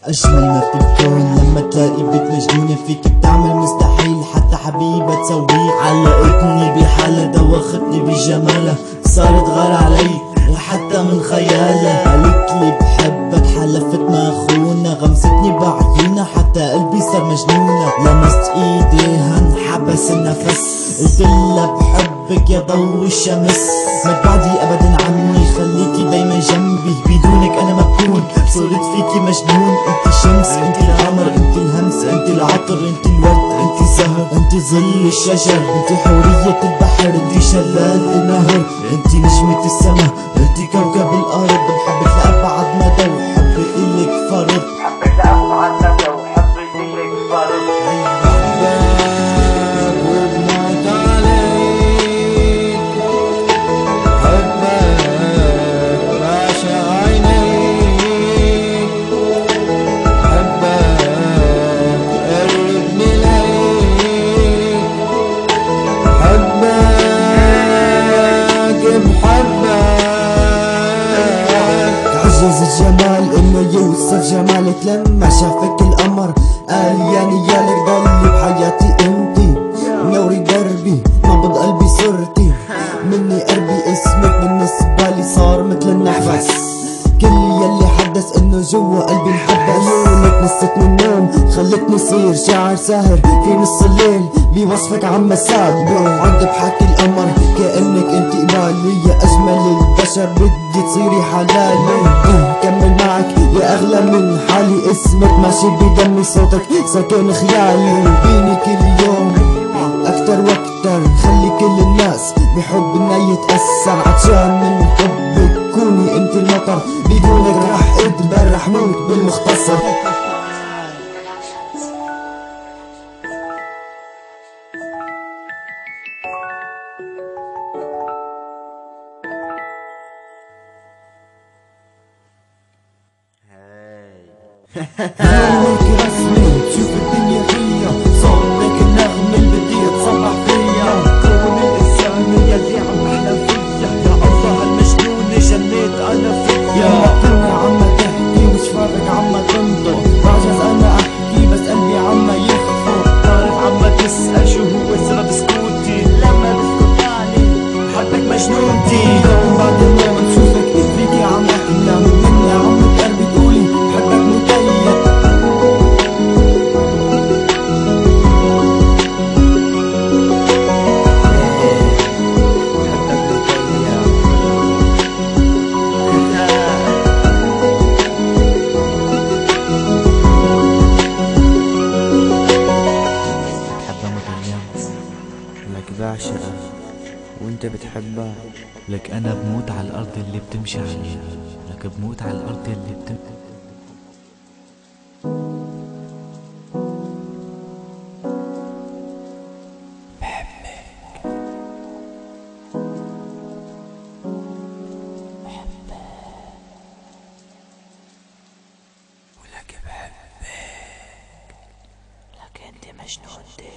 أجمل ما في الكون لما تلاقي بنت مجنونة فيك بتعمل مستحيل حتى حبيبة تسويك. علقتني بحالها دوختني بجمالها صارت غار علي حتى من خيالها. قالتلي بحبك حلفت ما أخونا غمستني بعيونها حتى قلبي صار مجنونة. لمست ايديها انحبس النفس قلتلها بحبك يا ضو الشمس ما تبعدي ابدا عني خليكي دايما جنبي بدونك انا ما بكون. صرت فيكي مجنون انت الشمس انت القمر انت الهمس انت العطر انت الورد انت الزهر انت ظل الشجر انت حورية البحر انت شلال النهر انت نجمة السما انت كوكب الارض. بحبك لأبعد مدى وحبي إلك فرض. حبك لأبعد مدى وحبي إلك فرض. عجز الجمال انه يوصف جمالك لما شافك القمر قال يا نيالك ضلي بحياتي انتي نوري دربي نبض قلبي صرتي مني قربي اسمك بالنسبة لي صار مثل النفس. كل يلي حدث انه جوا قلبي انحبس. عيونك نستني النوم خلتني صير شاعر ساهر في نص الليل بوصفك عم ساد بوعد بحكي القمر كأنك انت قبالي يا اجمل البشر بدي تصيري حلالي. كمل معك يا اغلى من حالي اسمك ماشي بدمي صوتك ساكن خيالي. بيني كل يوم اكتر واكتر خلي كل الناس بحبنا يتأثر. عطشان من حبك كوني انت المطر بدونك راح اتبر راح موت بالمختصر. نورك رسمي تشوف الدنيا فيا صوتك النغمة اللي بدي تصبح فيا. كون الانسان يلي عم احلم فيا يا الله هالمجنونة جنيت انا فيا. قلبي عم تحكي وشفافك عم تنطق بعجز انا احكي بس قلبي عم يخفق. بعرف عم تسأل شو هو سبب سكوتي لما بسكت يعني حبك مجنونتي. بعد اليوم تشوفك فيكي عم احلم مني عم تقربي تقولي حبك مكيف. لك بعشقها وانت بتحبها. لك انا بموت على الارض اللي بتمشي عليها. لك بموت على الارض اللي بحبك ولك بحبك. لك انت مجنونتي.